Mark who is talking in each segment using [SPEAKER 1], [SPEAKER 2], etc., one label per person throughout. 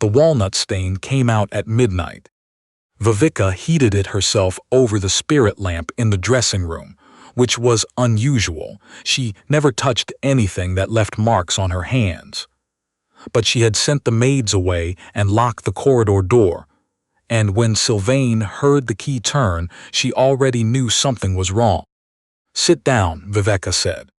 [SPEAKER 1] The walnut stain came out at midnight. Viveka heated it herself over the spirit lamp in the dressing room, which was unusual. She never touched anything that left marks on her hands. But she had sent the maids away and locked the corridor door, and when Sylvaine heard the key turn, she already knew something was wrong. "Sit down," Viveka said.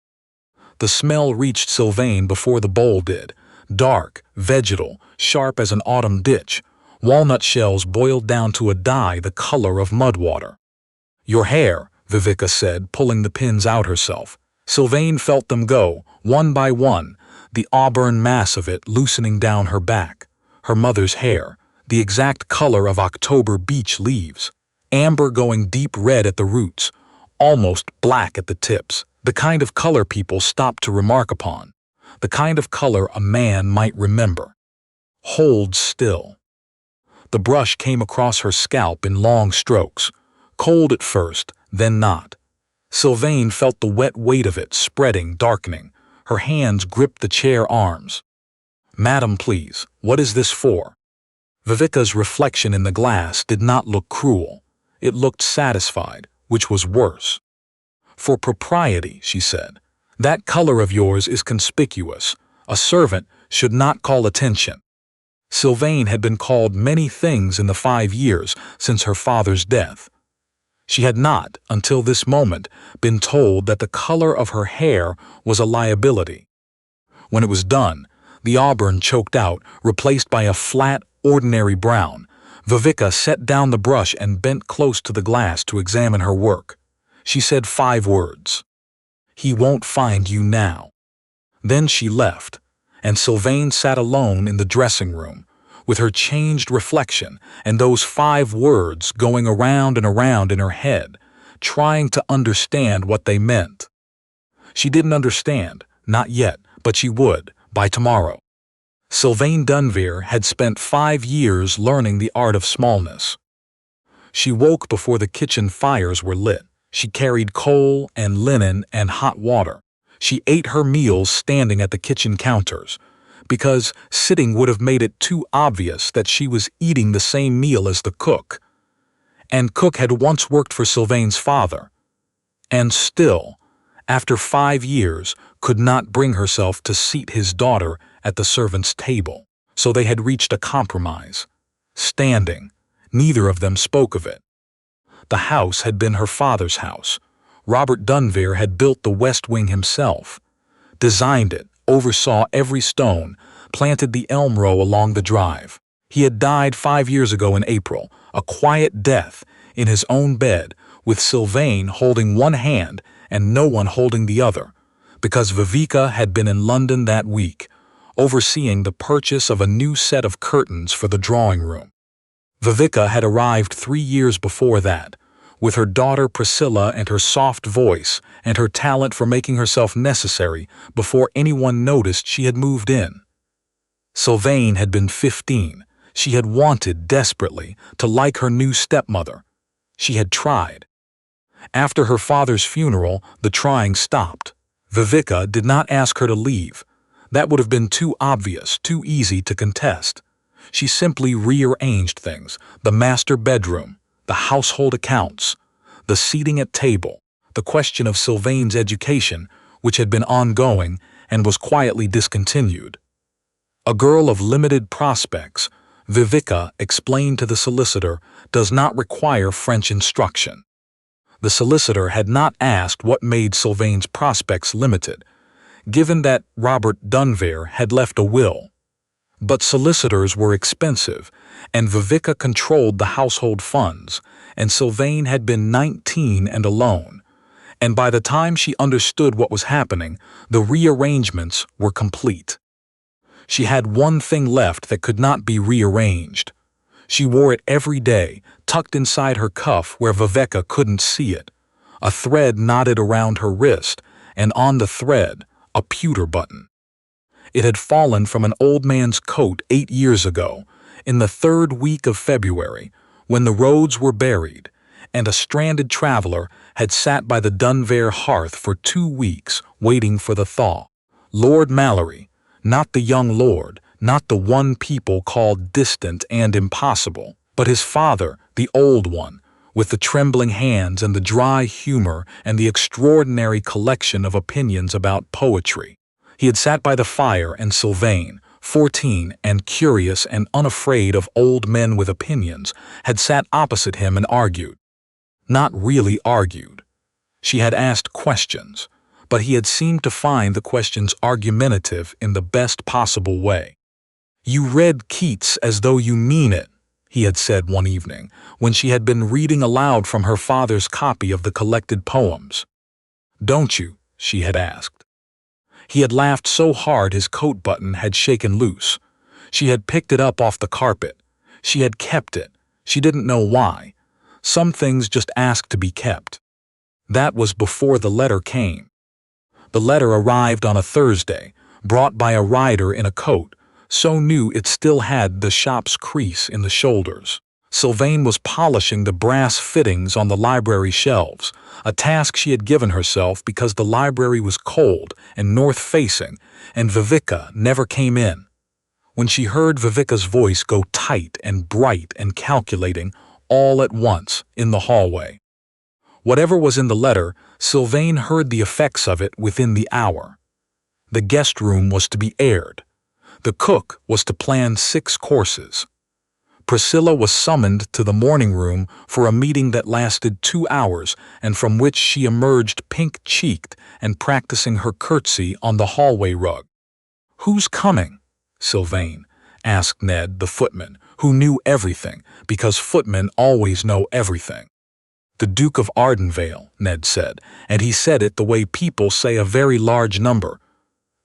[SPEAKER 1] The smell reached Sylvaine before the bowl did. Dark, vegetal, sharp as an autumn ditch. Walnut shells boiled down to a dye the color of mud water. "Your hair," Viveka said, pulling the pins out herself. Sylvaine felt them go, one by one, the auburn mass of it loosening down her back. Her mother's hair, the exact color of October beech leaves, amber going deep red at the roots, almost black at the tips, the kind of color people stop to remark upon, the kind of color a man might remember. Hold still. The brush came across her scalp in long strokes, cold at first, then not. Sylvaine felt the wet weight of it spreading, darkening. Her hands gripped the chair arms. "Madam, please, what is this for?" Viveka's reflection in the glass did not look cruel. It looked satisfied, which was worse. "For propriety," she said. "That color of yours is conspicuous. A servant should not call attention." Sylvaine had been called many things in the 5 years since her father's death. She had not, until this moment, been told that the color of her hair was a liability. When it was done, the auburn choked out, replaced by a flat, ordinary brown. Viveka set down the brush and bent close to the glass to examine her work. She said 5 words. "He won't find you now." Then she left, and Sylvaine sat alone in the dressing room, with her changed reflection and those 5 words going around and around in her head, trying to understand what they meant. She didn't understand, not yet, but she would, by tomorrow. Sylvaine Dunvere had spent 5 years learning the art of smallness. She woke before the kitchen fires were lit. She carried coal and linen and hot water. She ate her meals standing at the kitchen counters, because sitting would have made it too obvious that she was eating the same meal as the cook. And cook had once worked for Sylvaine's father, and still, after 5 years, could not bring herself to seat his daughter at the servants' table. So they had reached a compromise. Standing, neither of them spoke of it. The house had been her father's house. Robert Dunvere had built the West Wing himself, designed it, oversaw every stone, planted the elm row along the drive. He had died 5 years ago in April, a quiet death, in his own bed, with Sylvaine holding one hand and no one holding the other, because Viveka had been in London that week, overseeing the purchase of a new set of curtains for the drawing room. Viveka had arrived 3 years before that, with her daughter Priscilla and her soft voice and her talent for making herself necessary before anyone noticed she had moved in. Sylvaine had been 15. She had wanted desperately to like her new stepmother. She had tried. After her father's funeral, the trying stopped. Viveka did not ask her to leave. That would have been too obvious, too easy to contest. She simply rearranged things, the master bedroom, the household accounts, the seating at table, the question of Sylvaine's education, which had been ongoing and was quietly discontinued. A girl of limited prospects, Viveka explained to the solicitor, does not require French instruction. The solicitor had not asked what made Sylvaine's prospects limited, given that Robert Dunvere had left a will. But solicitors were expensive, and Viveka controlled the household funds, and Sylvaine had been 19 and alone. And by the time she understood what was happening, the rearrangements were complete. She had one thing left that could not be rearranged. She wore it every day, tucked inside her cuff where Viveka couldn't see it. A thread knotted around her wrist, and on the thread, a pewter button. It had fallen from an old man's coat 8 years ago, in the 3rd week of February, when the roads were buried, and a stranded traveler had sat by the Dunvere hearth for 2 weeks, waiting for the thaw. Lord Mallory, not the young lord, not the one people called distant and impossible, but his father, the old one, with the trembling hands and the dry humor and the extraordinary collection of opinions about poetry. He had sat by the fire, and Sylvaine, 14 and curious and unafraid of old men with opinions, had sat opposite him and argued. Not really argued. She had asked questions, but he had seemed to find the questions argumentative in the best possible way. "You read Keats as though you mean it," he had said one evening, when she had been reading aloud from her father's copy of the collected poems. "Don't you?" she had asked. He had laughed so hard his coat button had shaken loose. She had picked it up off the carpet. She had kept it. She didn't know why. Some things just asked to be kept. That was before the letter came. The letter arrived on a Thursday, brought by a rider in a coat, so new it still had the shop's crease in the shoulders. Sylvaine was polishing the brass fittings on the library shelves, a task she had given herself because the library was cold and north-facing, and Vivica never came in. When she heard Vivica's voice go tight and bright and calculating all at once in the hallway. Whatever was in the letter, Sylvaine heard the effects of it within the hour. The guest room was to be aired. The cook was to plan 6 courses. Priscilla was summoned to the morning room for a meeting that lasted 2 hours and from which she emerged pink-cheeked and practicing her curtsy on the hallway rug. "Who's coming?" Sylvaine asked Ned, the footman, who knew everything, because footmen always know everything. "The Duke of Ardenvale," Ned said, and he said it the way people say a very large number,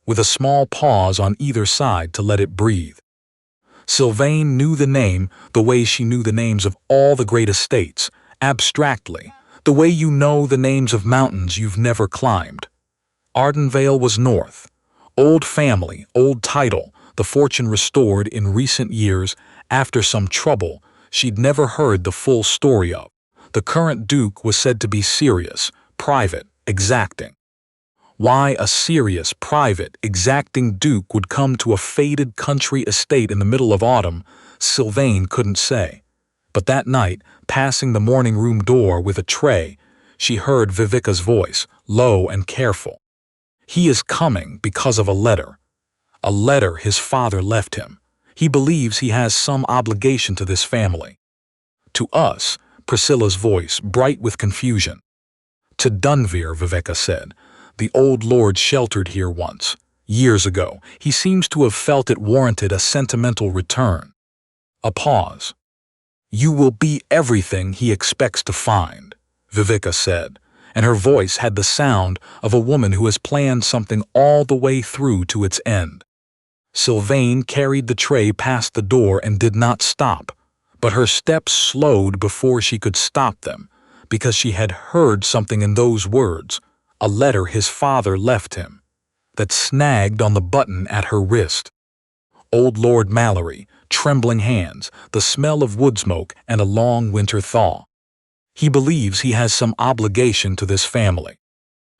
[SPEAKER 1] with a small pause on either side to let it breathe. Sylvaine knew the name the way she knew the names of all the great estates, abstractly, the way you know the names of mountains you've never climbed. Ardenvale was north. Old family, old title, the fortune restored in recent years after some trouble she'd never heard the full story of. The current duke was said to be serious, private, exacting. Why a serious, private, exacting duke would come to a faded country estate in the middle of autumn, Sylvaine couldn't say. But that night, passing the morning room door with a tray, she heard Vivica's voice, low and careful. "He is coming because of a letter. A letter his father left him. He believes he has some obligation to this family." "To us," Priscilla's voice, bright with confusion. "To Dunvere," Vivica said. "The old lord sheltered here once. Years ago, he seems to have felt it warranted a sentimental return." A pause. "You will be everything he expects to find," Vivica said, and her voice had the sound of a woman who has planned something all the way through to its end. Sylvaine carried the tray past the door and did not stop, but her steps slowed before she could stop them, because she had heard something in those words, a letter his father left him, that snagged on the button at her wrist. Old Lord Mallory, trembling hands, the smell of wood smoke, and a long winter thaw. He believes he has some obligation to this family.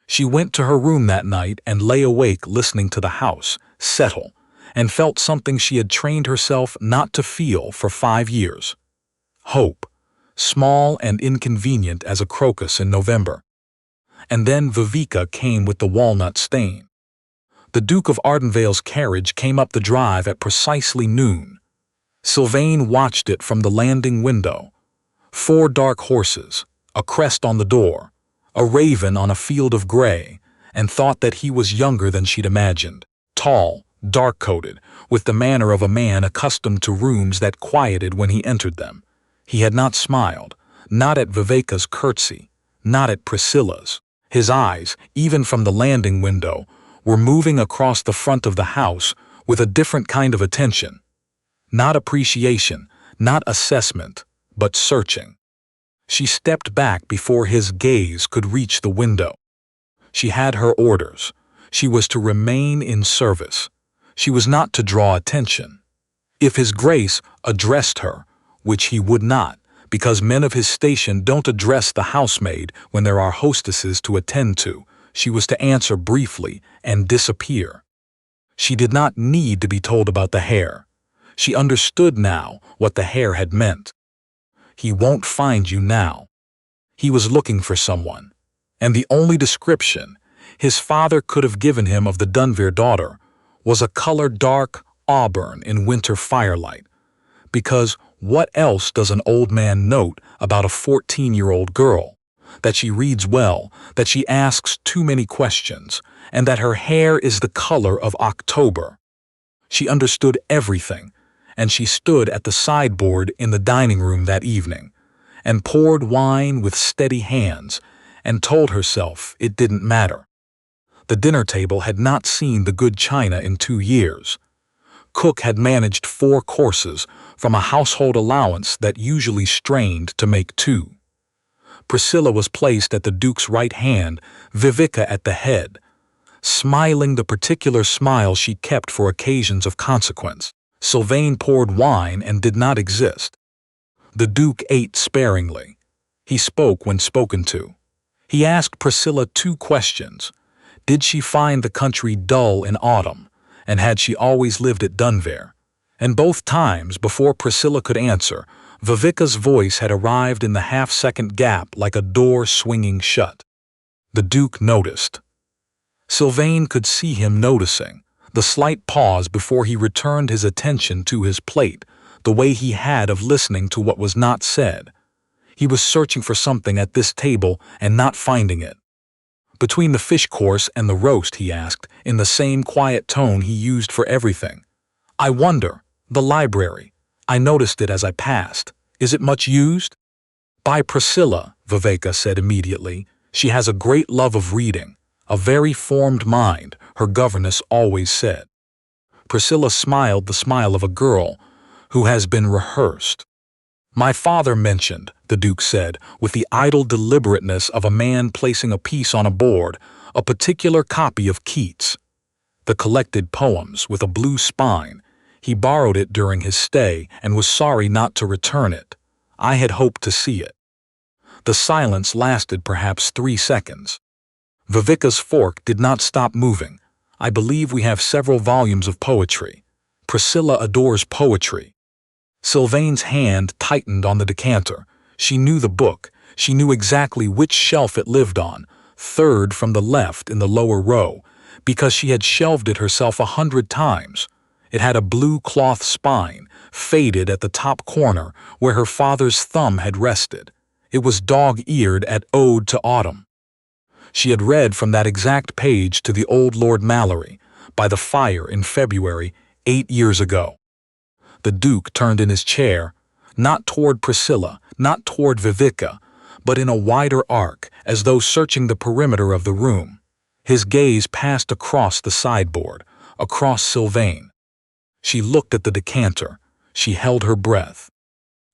[SPEAKER 1] She went to her room that night and lay awake listening to the house settle, and felt something she had trained herself not to feel for 5 years. Hope, small and inconvenient as a crocus in November. And then Vivica came with the walnut stain. The Duke of Ardenvale's carriage came up the drive at precisely noon. Sylvaine watched it from the landing window. 4 dark horses, a crest on the door, a raven on a field of gray, and thought that he was younger than she'd imagined, tall, dark-coated, with the manner of a man accustomed to rooms that quieted when he entered them. He had not smiled, not at Vivica's curtsy, not at Priscilla's. His eyes, even from the landing window, were moving across the front of the house with a different kind of attention. Not appreciation, not assessment, but searching. She stepped back before his gaze could reach the window. She had her orders. She was to remain in service. She was not to draw attention. If His Grace addressed her, which he would not, because men of his station don't address the housemaid when there are hostesses to attend to, she was to answer briefly and disappear. She did not need to be told about the hair. She understood now what the hair had meant. He won't find you now. He was looking for someone, and the only description his father could have given him of the Dunveer daughter was a color dark auburn in winter firelight, because what else does an old man note about a 14-year-old girl? That she reads well, that she asks too many questions, and that her hair is the color of October. She understood everything, and she stood at the sideboard in the dining room that evening, and poured wine with steady hands, and told herself it didn't matter. The dinner table had not seen the good china in 2 years. Cook had managed 4 courses from a household allowance that usually strained to make 2. Priscilla was placed at the Duke's right hand, Vivica at the head, smiling the particular smile she kept for occasions of consequence. Sylvaine poured wine and did not exist. The Duke ate sparingly. He spoke when spoken to. He asked Priscilla 2 questions. Did she find the country dull in autumn, and had she always lived at Dunveer? And both times, before Priscilla could answer, Vivica's voice had arrived in the half-second gap like a door swinging shut. The Duke noticed. Sylvaine could see him noticing, the slight pause before he returned his attention to his plate, the way he had of listening to what was not said. He was searching for something at this table and not finding it. Between the fish course and the roast, he asked, in the same quiet tone he used for everything. I wonder, the library. I noticed it as I passed. Is it much used? By Priscilla, Vivica said immediately. She has a great love of reading, a very formed mind, her governess always said. Priscilla smiled the smile of a girl who has been rehearsed. My father mentioned, the Duke said, with the idle deliberateness of a man placing a piece on a board, a particular copy of Keats. The collected poems with a blue spine. He borrowed it during his stay and was sorry not to return it. I had hoped to see it. The silence lasted perhaps 3 seconds. Vivica's fork did not stop moving. I believe we have several volumes of poetry. Priscilla adores poetry. Sylvaine's hand tightened on the decanter. She knew the book. She knew exactly which shelf it lived on, 3rd from the left in the lower row, because she had shelved it herself 100 times. It had a blue cloth spine, faded at the top corner where her father's thumb had rested. It was dog-eared at Ode to Autumn. She had read from that exact page to the old Lord Mallory, by the fire in February, 8 years ago. The Duke turned in his chair, not toward Priscilla, not toward Vivica, but in a wider arc, as though searching the perimeter of the room. His gaze passed across the sideboard, across Sylvaine. She looked at the decanter. She held her breath.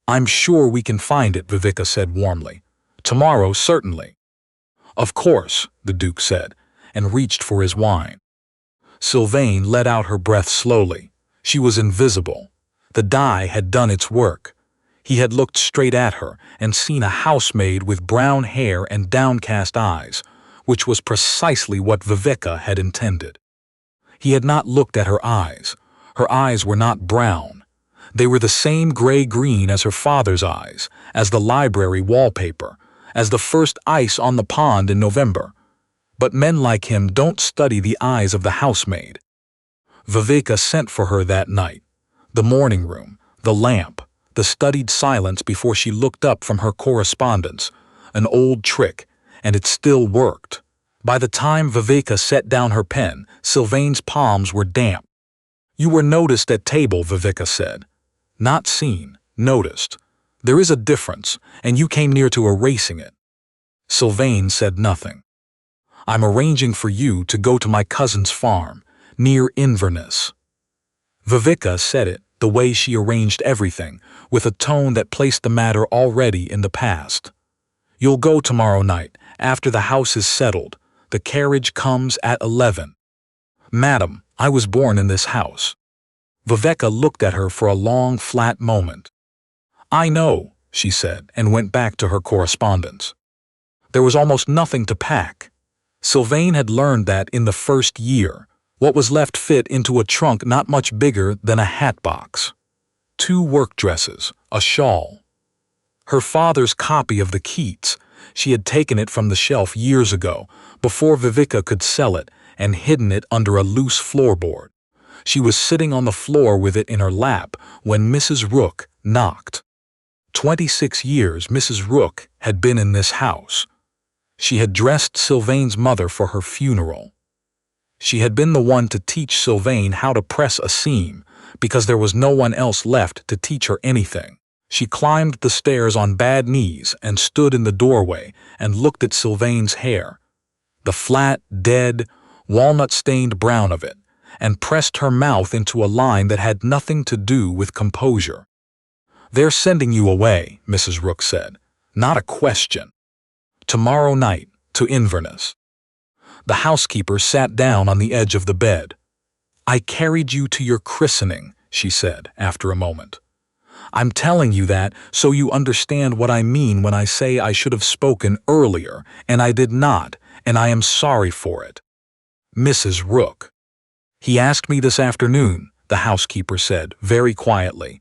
[SPEAKER 1] I'm sure we can find it, Vivica said warmly. Tomorrow, certainly. Of course, the Duke said, and reached for his wine. Sylvaine let out her breath slowly. She was invisible. The dye had done its work. He had looked straight at her and seen a housemaid with brown hair and downcast eyes, which was precisely what Vivica had intended. He had not looked at her eyes. Her eyes were not brown. They were the same gray-green as her father's eyes, as the library wallpaper, as the first ice on the pond in November. But men like him don't study the eyes of the housemaid. Vivica sent for her that night. The morning room, the lamp, the studied silence before she looked up from her correspondence, an old trick, and it still worked. By the time Vivica set down her pen, Sylvaine's palms were damp. You were noticed at table, Vivica said. Not seen, noticed. There is a difference, and you came near to erasing it. Sylvaine said nothing. I'm arranging for you to go to my cousin's farm, near Inverness. Vivica said it, the way she arranged everything, with a tone that placed the matter already in the past. You'll go tomorrow night, after the house is settled. The carriage comes at 11. Madam, I was born in this house. Vivica looked at her for a long, flat moment. I know, she said, and went back to her correspondence. There was almost nothing to pack. Sylvaine had learned that in the first year. What was left fit into a trunk not much bigger than a hat box. 2 work dresses, a shawl. Her father's copy of the Keats. She had taken it from the shelf years ago, before Vivica could sell it, and hidden it under a loose floorboard. She was sitting on the floor with it in her lap when Mrs. Rook knocked. 26 years Mrs. Rook had been in this house. She had dressed Sylvaine's mother for her funeral. She had been the one to teach Sylvaine how to press a seam, because there was no one else left to teach her anything. She climbed the stairs on bad knees and stood in the doorway and looked at Sylvaine's hair, the flat, dead, walnut-stained brown of it, and pressed her mouth into a line that had nothing to do with composure. "They're sending you away," Mrs. Rook said. "Not a question. Tomorrow night, to Inverness." The housekeeper sat down on the edge of the bed. "I carried you to your christening," she said after a moment. "I'm telling you that so you understand what I mean when I say I should have spoken earlier, and I did not, and I am sorry for it." "Mrs. Rook." "He asked me this afternoon," the housekeeper said very quietly,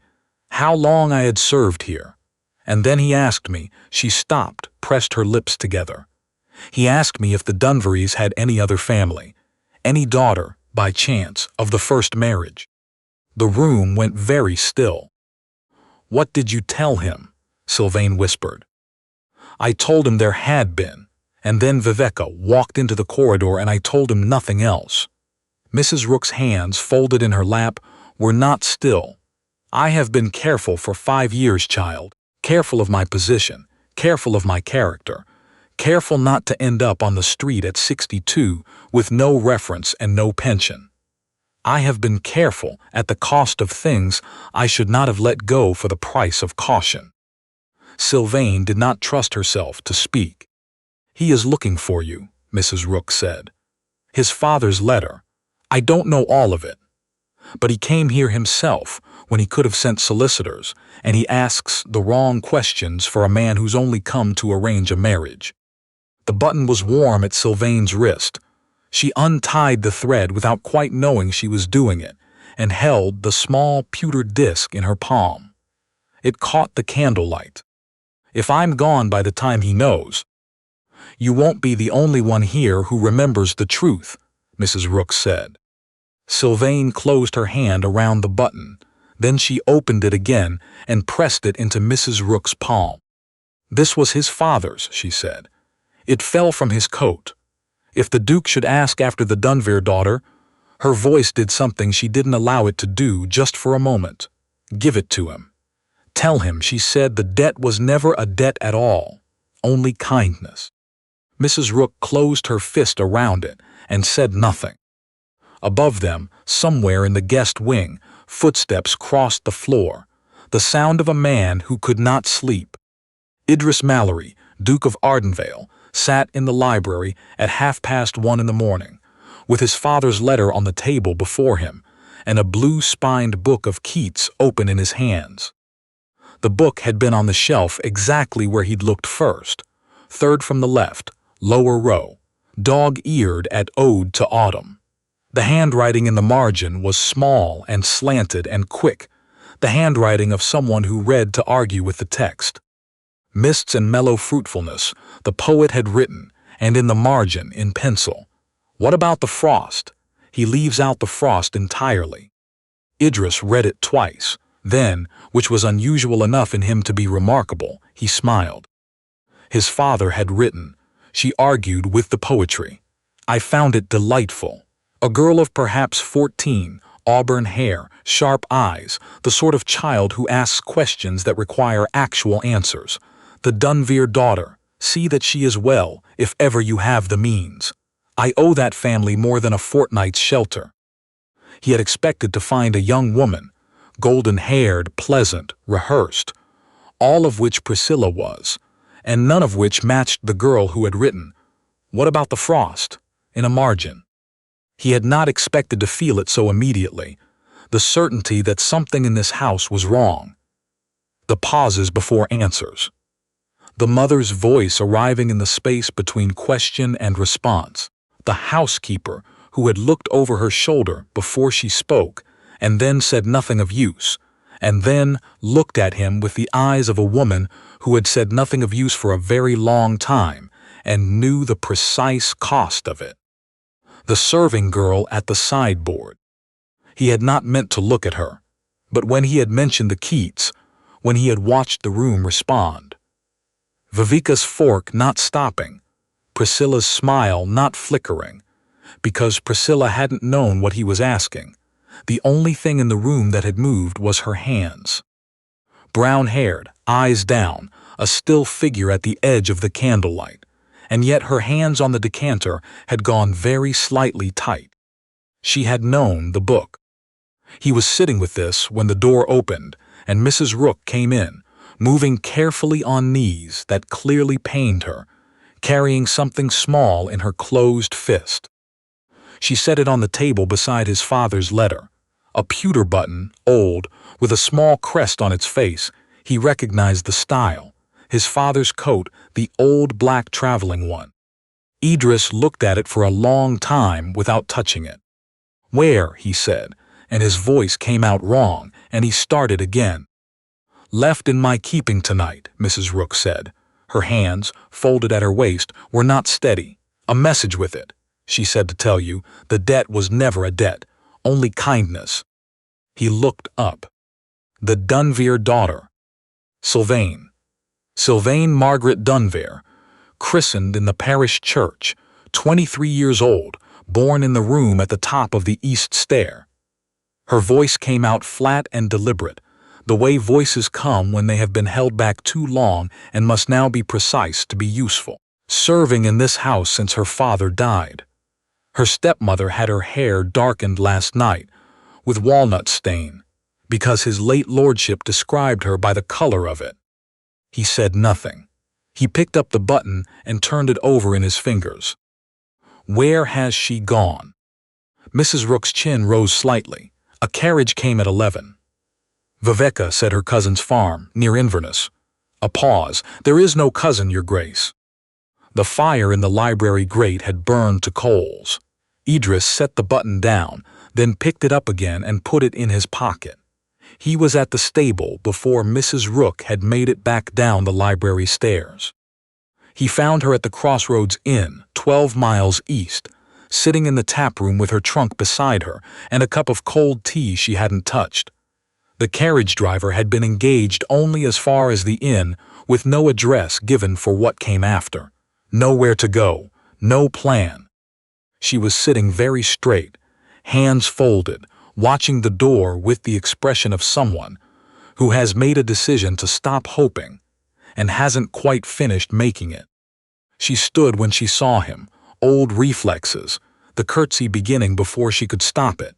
[SPEAKER 1] "how long I had served here. And then he asked me," she stopped, pressed her lips together. "He asked me if the Dunvarys had any other family, any daughter, by chance, of the first marriage." The room went very still. "What did you tell him?" Sylvaine whispered. "I told him there had been, and then Vivica walked into the corridor and I told him nothing else." Mrs. Rook's hands, folded in her lap, were not still. "I have been careful for 5 years, child, careful of my position, careful of my character, careful not to end up on the street at 62 with no reference and no pension. I have been careful at the cost of things I should not have let go for the price of caution." Sylvaine did not trust herself to speak. "He is looking for you," Mrs. Rook said. "His father's letter. I don't know all of it. But he came here himself when he could have sent solicitors, and he asks the wrong questions for a man who's only come to arrange a marriage." The button was warm at Sylvaine's wrist. She untied the thread without quite knowing she was doing it, and held the small pewter disc in her palm. It caught the candlelight. "If I'm gone by the time he knows—" "You won't be the only one here who remembers the truth," Mrs. Rook said. Sylvaine closed her hand around the button. Then she opened it again and pressed it into Mrs. Rook's palm. "This was his father's," she said. "It fell from his coat. If the Duke should ask after the Dunvar daughter—" Her voice did something she didn't allow it to do just for a moment. "Give it to him. Tell him," she said, "the debt was never a debt at all, only kindness." Mrs. Rook closed her fist around it and said nothing. Above them, somewhere in the guest wing, footsteps crossed the floor, the sound of a man who could not sleep. Idris Mallory, Duke of Ardenvale, sat in the library at 1:30 in the morning, with his father's letter on the table before him, and a blue-spined book of Keats open in his hands. The book had been on the shelf exactly where he'd looked first, third from the left, lower row, dog-eared at Ode to Autumn. The handwriting in the margin was small and slanted and quick, the handwriting of someone who read to argue with the text. "Mists and mellow fruitfulness," the poet had written, and in the margin, in pencil, "What about the frost? He leaves out the frost entirely." Idris read it twice. Then, which was unusual enough in him to be remarkable, he smiled. His father had written. She argued with the poetry. "I found it delightful. A girl of perhaps 14, auburn hair, sharp eyes, the sort of child who asks questions that require actual answers. The Dunvar daughter, see that she is well, if ever you have the means. I owe that family more than a fortnight's shelter." He had expected to find a young woman, golden-haired, pleasant, rehearsed, all of which Priscilla was, and none of which matched the girl who had written, "What about the frost?" in a margin. He had not expected to feel it so immediately, the certainty that something in this house was wrong. The pauses before answers. The mother's voice arriving in the space between question and response. The housekeeper, who had looked over her shoulder before she spoke, and then said nothing of use, and then looked at him with the eyes of a woman who had said nothing of use for a very long time and knew the precise cost of it. The serving girl at the sideboard. He had not meant to look at her, but when he had mentioned the Keats, when he had watched the room respond. Viveka's fork not stopping, Priscilla's smile not flickering, because Priscilla hadn't known what he was asking. The only thing in the room that had moved was her hands. Brown-haired, eyes down, a still figure at the edge of the candlelight, and yet her hands on the decanter had gone very slightly tight. She had known the book. He was sitting with this when the door opened and Mrs. Rook came in, moving carefully on knees that clearly pained her, carrying something small in her closed fist. She set it on the table beside his father's letter. A pewter button, old, with a small crest on its face. He recognized the style. His father's coat, the old black traveling one. Idris looked at it for a long time without touching it. "Where?" he said, and his voice came out wrong, and he started again. "Left in my keeping tonight," Mrs. Rook said. Her hands, folded at her waist, were not steady. "A message with it," she said, "to tell you the debt was never a debt, only kindness." He looked up. The Dunveer daughter. Sylvaine. Sylvaine Margaret Dunveer, christened in the parish church, 23 years old, born in the room at the top of the east stair. Her voice came out flat and deliberate, the way voices come when they have been held back too long and must now be precise to be useful. Serving in this house since her father died. Her stepmother had her hair darkened last night, with walnut stain, because his late lordship described her by the color of it. He said nothing. He picked up the button and turned it over in his fingers. "Where has she gone?" Mrs. Rook's chin rose slightly. "A carriage came at 11. Viveka said her cousin's farm, near Inverness." A pause. "There is no cousin, Your Grace." The fire in the library grate had burned to coals. Idris set the button down, then picked it up again and put it in his pocket. He was at the stable before Mrs. Rook had made it back down the library stairs. He found her at the Crossroads Inn, 12 miles east, sitting in the taproom with her trunk beside her and a cup of cold tea she hadn't touched. The carriage driver had been engaged only as far as the inn, with no address given for what came after. Nowhere to go, no plan. She was sitting very straight, hands folded, watching the door with the expression of someone who has made a decision to stop hoping and hasn't quite finished making it. She stood when she saw him, old reflexes, the curtsy beginning before she could stop it.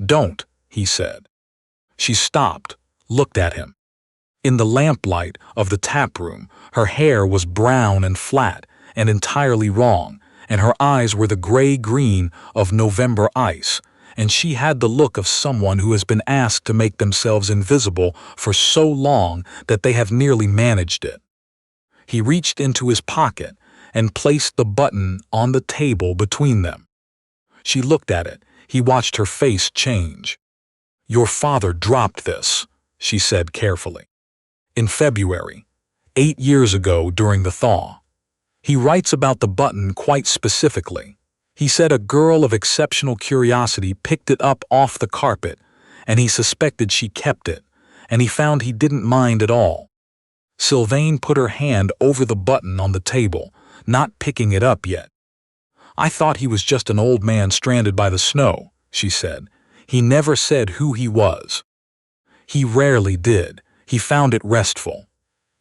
[SPEAKER 1] "Don't," he said. She stopped, looked at him. In the lamplight of the taproom, her hair was brown and flat and entirely wrong, and her eyes were the gray-green of November ice, and she had the look of someone who has been asked to make themselves invisible for so long that they have nearly managed it. He reached into his pocket and placed the button on the table between them. She looked at it. He watched her face change. "Your father dropped this," she said carefully. "In February, 8 years ago during the thaw. He writes about the button quite specifically. He said a girl of exceptional curiosity picked it up off the carpet, and he suspected she kept it, and he found he didn't mind at all." Sylvaine put her hand over the button on the table, not picking it up yet. "I thought he was just an old man stranded by the snow," she said. "He never said who he was." He rarely did. He found it restful.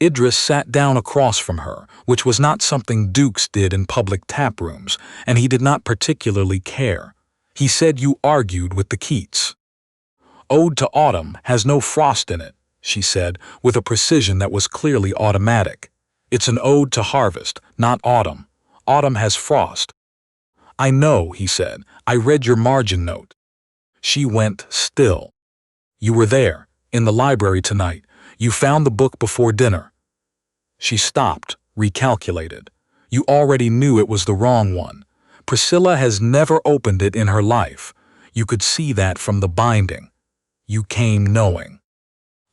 [SPEAKER 1] Idris sat down across from her, which was not something dukes did in public taprooms, and he did not particularly care. He said you argued with the Keats. "Ode to Autumn has no frost in it," she said, with a precision that was clearly automatic. "It's an ode to harvest, not autumn. Autumn has frost." "I know," he said. "I read your margin note." She went still. "You were there, in the library tonight. You found the book before dinner." She stopped, recalculated. "You already knew it was the wrong one, Priscilla has never opened it in her life. You could see that from the binding. You came knowing."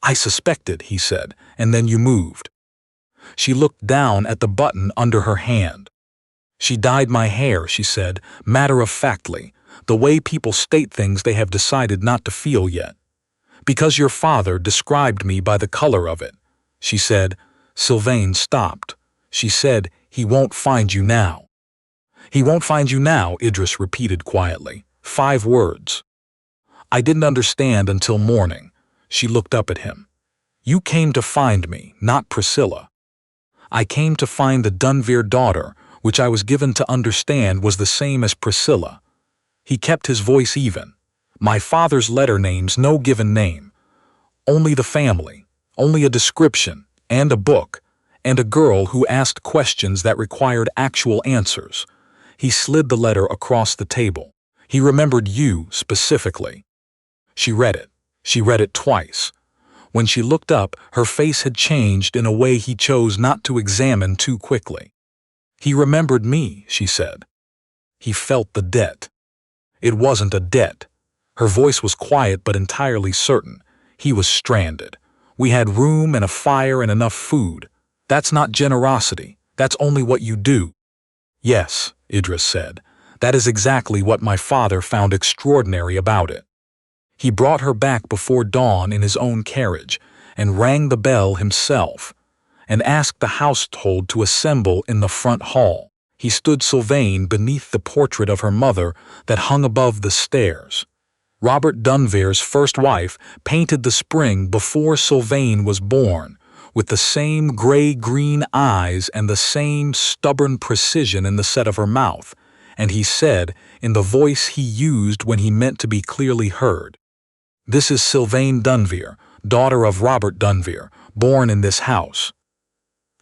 [SPEAKER 1] "I suspected," he said, "and then you moved." She looked down at the button under her hand. "She dyed my hair," she said, matter-of-factly, the way people state things they have decided not to feel yet. "Because your father described me by the color of it," she said. Sylvaine stopped. She said, "He won't find you now." "He won't find you now," Idris repeated quietly. 5 words. "I didn't understand until morning." She looked up at him. "You came to find me, not Priscilla." "I came to find the Dunveer daughter, which I was given to understand was the same as Priscilla." He kept his voice even. "My father's letter names no given name. Only the family, only a description, and a book, and a girl who asked questions that required actual answers." He slid the letter across the table. "He remembered you specifically." She read it. She read it twice. When she looked up, her face had changed in a way he chose not to examine too quickly. "He remembered me," she said. He felt the debt. It wasn't a debt. Her voice was quiet but entirely certain. He was stranded. "We had room and a fire and enough food. That's not generosity. That's only what you do." "Yes," Idris said. "That is exactly what my father found extraordinary about it." He brought her back before dawn in his own carriage and rang the bell himself and asked the household to assemble in the front hall. He stood Sylvaine beneath the portrait of her mother that hung above the stairs. Robert Dunveer's first wife painted the spring before Sylvaine was born, with the same gray-green eyes and the same stubborn precision in the set of her mouth, and he said, in the voice he used when he meant to be clearly heard, "This is Sylvaine Dunveer, daughter of Robert Dunveer, born in this house.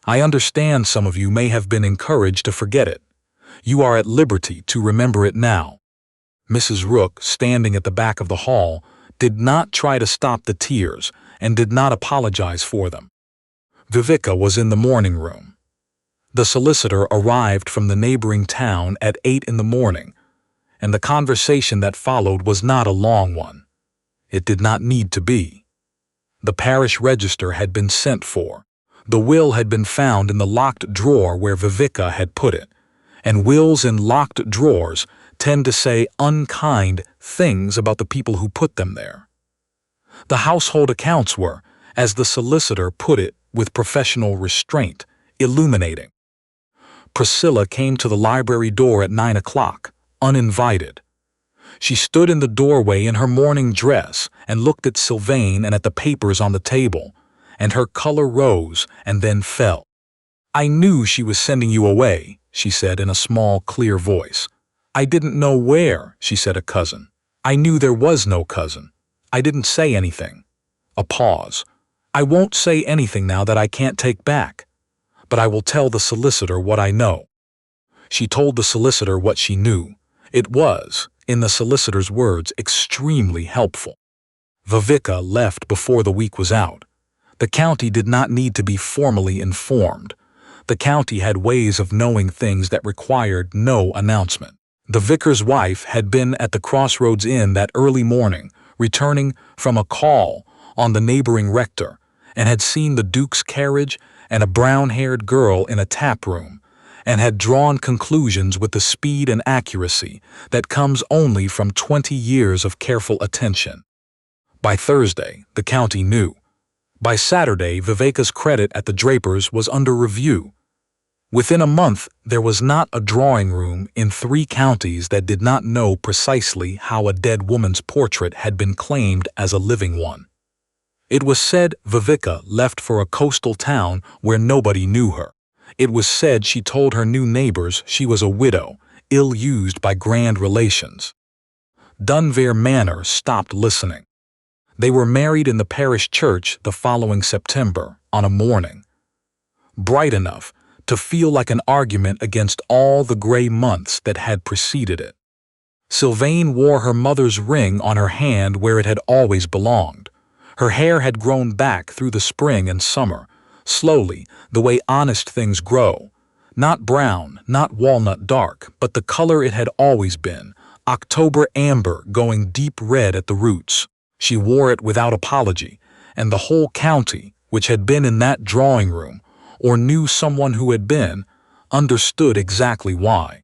[SPEAKER 1] I understand some of you may have been encouraged to forget it. You are at liberty to remember it now." Mrs. Rook, standing at the back of the hall, did not try to stop the tears and did not apologize for them. Vivica was in the morning room. The solicitor arrived from the neighboring town at 8 in the morning, and the conversation that followed was not a long one. It did not need to be. The parish register had been sent for. The will had been found in the locked drawer where Vivica had put it, and wills in locked drawers tend to say unkind things about the people who put them there. The household accounts were, as the solicitor put it with professional restraint, illuminating. Priscilla came to the library door at 9 o'clock, uninvited. She stood in the doorway in her morning dress and looked at Sylvaine and at the papers on the table, and her color rose and then fell. "I knew she was sending you away," she said in a small, clear voice. "I didn't know where," she said, "a cousin. I knew there was no cousin. I didn't say anything." A pause. "I won't say anything now that I can't take back, but I will tell the solicitor what I know." She told the solicitor what she knew. It was, in the solicitor's words, extremely helpful. Vivica left before the week was out. The county did not need to be formally informed. The county had ways of knowing things that required no announcement. The vicar's wife had been at the Crossroads Inn that early morning, returning from a call on the neighboring rector, and had seen the Duke's carriage and a brown-haired girl in a tap room, and had drawn conclusions with the speed and accuracy that comes only from 20 years of careful attention. By Thursday, the county knew. By Saturday, Viveca's credit at the Drapers was under review. Within a month, there was not a drawing room in 3 counties that did not know precisely how a dead woman's portrait had been claimed as a living one. It was said Vivica left for a coastal town where nobody knew her. It was said she told her new neighbors she was a widow, ill-used by grand relations. Dunveer Manor stopped listening. They were married in the parish church the following September, on a morning bright enough to feel like an argument against all the gray months that had preceded it. Sylvaine wore her mother's ring on her hand where it had always belonged. Her hair had grown back through the spring and summer, slowly, the way honest things grow, Not brown, not walnut dark, but the color it had always been, October amber going deep red at the roots. She wore it without apology, and the whole county, which had been in that drawing room, or knew someone who had been, understood exactly why.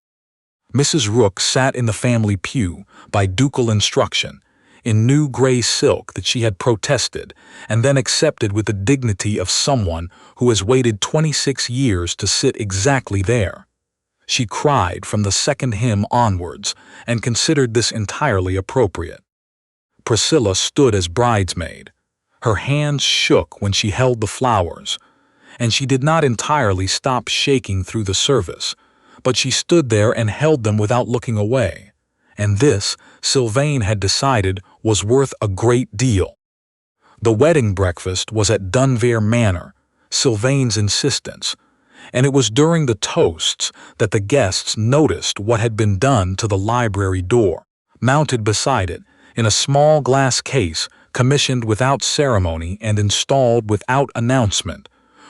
[SPEAKER 1] Mrs. Rook sat in the family pew, by ducal instruction, in new gray silk that she had protested and then accepted with the dignity of someone who has waited 26 years to sit exactly there. She cried from the second hymn onwards and considered this entirely appropriate. Priscilla stood as bridesmaid. Her hands shook when she held the flowers, and she did not entirely stop shaking through the service, but she stood there and held them without looking away. And this, Sylvaine had decided, was worth a great deal. The wedding breakfast was at Dunvere Manor, Sylvaine's insistence, and it was during the toasts that the guests noticed what had been done to the library door. Mounted beside it, in a small glass case commissioned without ceremony and installed without announcement,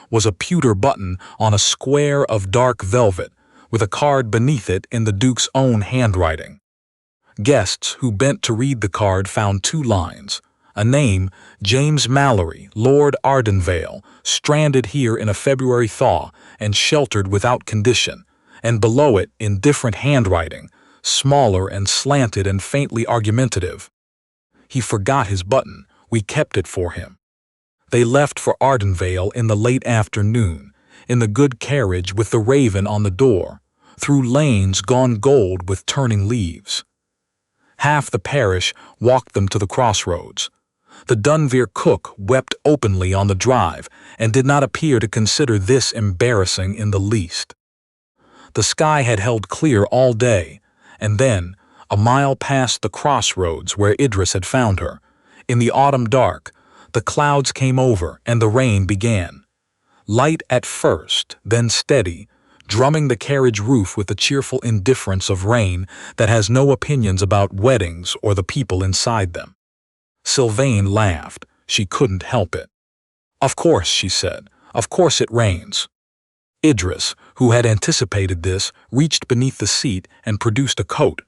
[SPEAKER 1] was a pewter button on a square of dark velvet, with a card beneath it in the Duke's own handwriting. Guests who bent to read the card found 2 lines, a name, James Mallory, Lord Ardenvale, stranded here in a February thaw and sheltered without condition, and below it, in different handwriting, smaller and slanted and faintly argumentative. He forgot his button. We kept it for him. They left for Ardenvale in the late afternoon, in the good carriage with the raven on the door, through lanes gone gold with turning leaves. Half the parish walked them to the crossroads. The Dunvere cook wept openly on the drive and did not appear to consider this embarrassing in the least. The sky had held clear all day, and then, a mile past the crossroads where Idris had found her, in the autumn dark, the clouds came over and the rain began. Light at first, then steady, drumming the carriage roof with the cheerful indifference of rain that has no opinions about weddings or the people inside them. Sylvaine laughed. She couldn't help it. "Of course," she said. "Of course it rains." Idris, who had anticipated this, reached beneath the seat and produced a coat.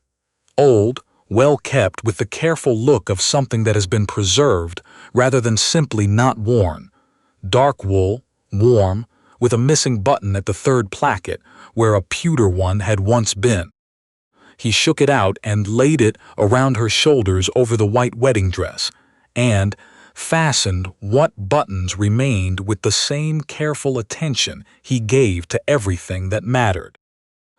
[SPEAKER 1] Old, well kept, with the careful look of something that has been preserved rather than simply not worn. Dark wool, warm, with a missing button at the third placket where a pewter one had once been. He shook it out and laid it around her shoulders over the white wedding dress, and fastened what buttons remained with the same careful attention he gave to everything that mattered.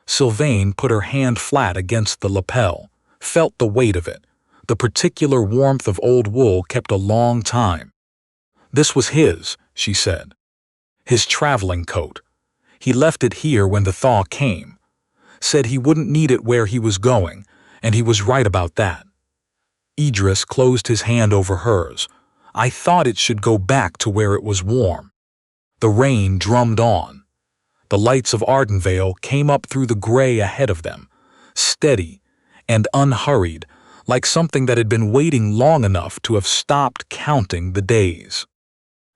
[SPEAKER 1] Sylvaine put her hand flat against the lapel, felt the weight of it. The particular warmth of old wool kept a long time. "This was his," she said. "His traveling coat. He left it here when the thaw came. Said he wouldn't need it where he was going, and he was right about that." Idris closed his hand over hers. "I thought it should go back to where it was warm." The rain drummed on. The lights of Ardenvale came up through the gray ahead of them, steady and unhurried, like something that had been waiting long enough to have stopped counting the days.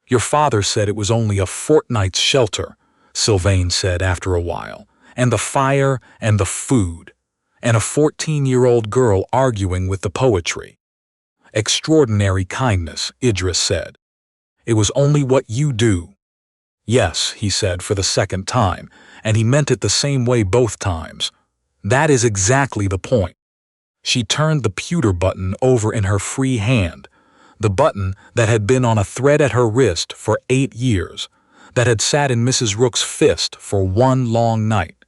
[SPEAKER 1] "Your father said it was only a fortnight's shelter," Sylvaine said after a while, "and the fire and the food, and a 14-year-old girl arguing with the poetry." "Extraordinary kindness," Idris said. "It was only what you do." "Yes," he said for the second time, and he meant it the same way both times. "That is exactly the point." She turned the pewter button over in her free hand, the button that had been on a thread at her wrist for 8 years, that had sat in Mrs. Rook's fist for one long night,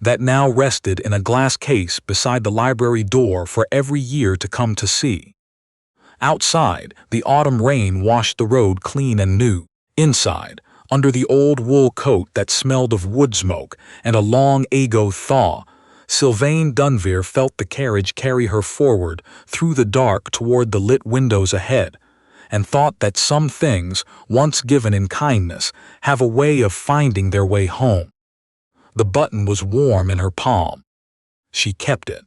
[SPEAKER 1] that now rested in a glass case beside the library door for every year to come to see. Outside, the autumn rain washed the road clean and new. Inside, under the old wool coat that smelled of wood smoke and a long ago thaw, Sylvaine Dunvere felt the carriage carry her forward through the dark toward the lit windows ahead, and thought that some things, once given in kindness, have a way of finding their way home. The button was warm in her palm. She kept it.